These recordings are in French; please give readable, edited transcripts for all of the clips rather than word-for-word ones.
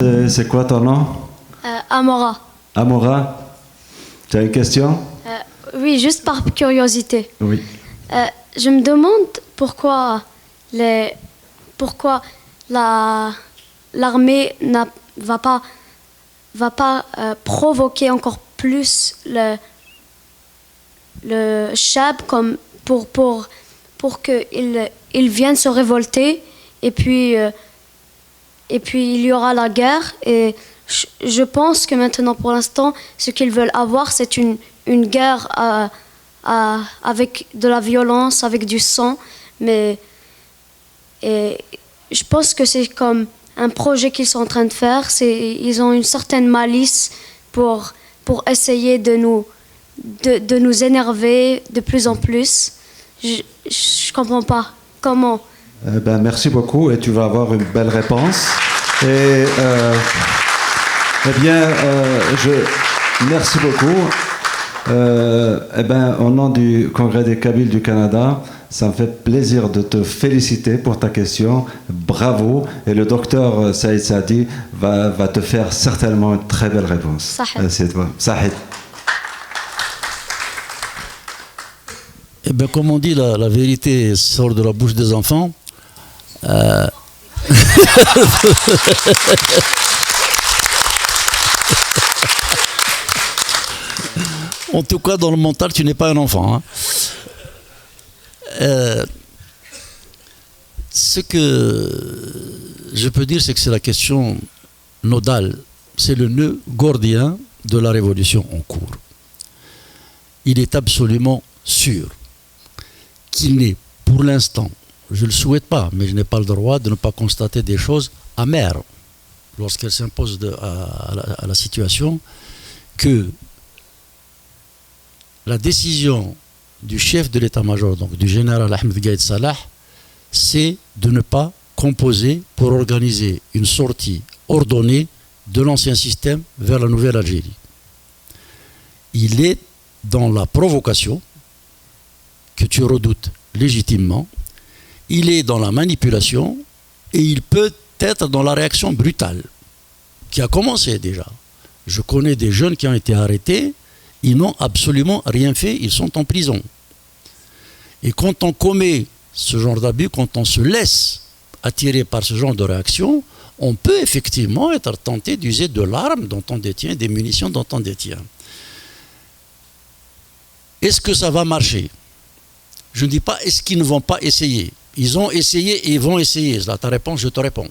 C'est quoi ton nom? Amora. Amora? Tu as une question? Oui, juste par curiosité. Oui. Je me demande pourquoi l'armée va pas provoquer encore plus le Chab comme pour qu'il vienne se révolter et puis il y aura la guerre. Et je pense que maintenant, pour l'instant, ce qu'ils veulent avoir, c'est une guerre avec de la violence, avec du sang. Et je pense que c'est comme un projet qu'ils sont en train de faire. Ils ont une certaine malice pour essayer de nous énerver de plus en plus. Je comprends pas. Comment? Merci beaucoup et tu vas avoir une belle réponse. Et merci beaucoup. Au nom du Congrès des Kabyles du Canada, ça me fait plaisir de te féliciter pour ta question. Bravo. Et le docteur Saïd Saadi va te faire certainement une très belle réponse. C'est toi. Sahid. Eh bien, comme on dit, la vérité sort de la bouche des enfants. En tout cas, dans le mental, tu n'es pas un enfant. Hein. Ce que je peux dire, c'est que c'est la question nodale. C'est le nœud gordien de la révolution en cours. Il est absolument sûr qu'il n'est, pour l'instant, je ne le souhaite pas, mais je n'ai pas le droit de ne pas constater des choses amères lorsqu'elles s'imposent à la situation, que la décision du chef de l'état-major, donc du général Ahmed Gaïd Salah, c'est de ne pas composer pour organiser une sortie ordonnée de l'ancien système vers la nouvelle Algérie. Il est dans la provocation que tu redoutes légitimement, il est dans la manipulation et il peut être dans la réaction brutale qui a commencé déjà. Je connais des jeunes qui ont été arrêtés, ils n'ont absolument rien fait, ils sont en prison. Et quand on commet ce genre d'abus, quand on se laisse attirer par ce genre de réaction, on peut effectivement être tenté d'user de l'arme dont on détient, des munitions dont on détient. Est-ce que ça va marcher? Je ne dis pas est-ce qu'ils ne vont pas essayer. Ils ont essayé et ils vont essayer. À ta réponse, je te réponds.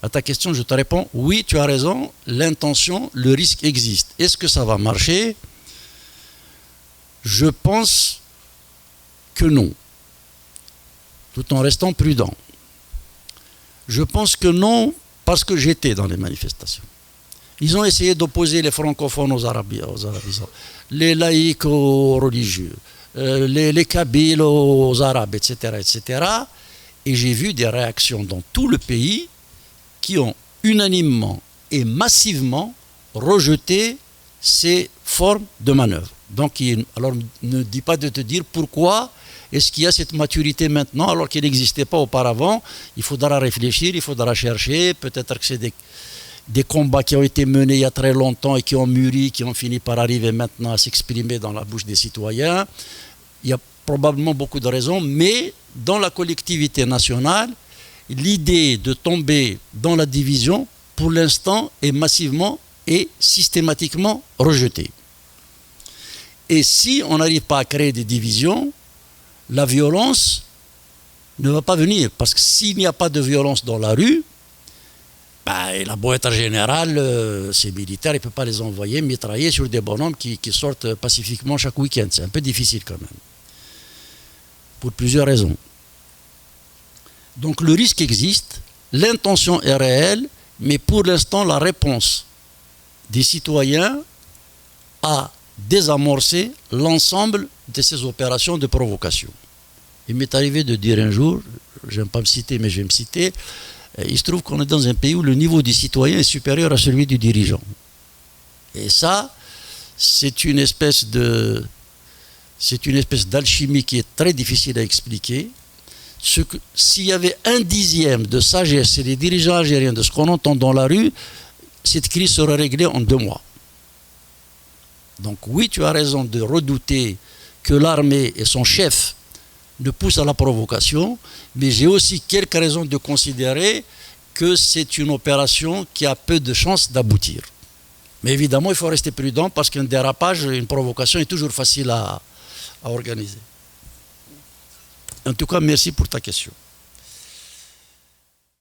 À ta question, je te réponds, oui, tu as raison, l'intention, le risque existe. Est-ce que ça va marcher? Je pense que non, tout en restant prudent. Je pense que non, parce que j'étais dans les manifestations. Ils ont essayé d'opposer les francophones aux arabisants, les laïcs aux religieux, les Kabyles aux arabes, etc., etc. Et j'ai vu des réactions dans tout le pays qui ont unanimement et massivement rejeté ces formes de manœuvre. Donc, alors ne dis pas de te dire pourquoi est-ce qu'il y a cette maturité maintenant alors qu'elle n'existait pas auparavant. Il faudra réfléchir, il faudra chercher. Peut-être que c'est des combats qui ont été menés il y a très longtemps et qui ont mûri, qui ont fini par arriver maintenant à s'exprimer dans la bouche des citoyens. Il y a probablement beaucoup de raisons, mais dans la collectivité nationale, l'idée de tomber dans la division, pour l'instant, est massivement et systématiquement rejetée. Et si on n'arrive pas à créer des divisions, la violence ne va pas venir. Parce que s'il n'y a pas de violence dans la rue, la boîte générale, ces militaires, il ne peut pas les envoyer mitrailler sur des bonhommes qui sortent pacifiquement chaque week-end. C'est un peu difficile quand même. Pour plusieurs raisons. Donc le risque existe, l'intention est réelle, mais pour l'instant, la réponse des citoyens a désamorcé l'ensemble de ces opérations de provocation. Il m'est arrivé de dire un jour, j'aime pas me citer, mais je vais me citer, il se trouve qu'on est dans un pays où le niveau du citoyen est supérieur à celui du dirigeant. Et ça, c'est une espèce d'alchimie qui est très difficile à expliquer. s'il y avait 1/10 de sagesse chez les dirigeants algériens de ce qu'on entend dans la rue, cette crise serait réglée en 2 mois. Donc oui, tu as raison de redouter que l'armée et son chef ne poussent à la provocation, mais j'ai aussi quelques raisons de considérer que c'est une opération qui a peu de chances d'aboutir. Mais évidemment, il faut rester prudent parce qu'un dérapage, une provocation est toujours facile à organiser. En tout cas, merci pour ta question.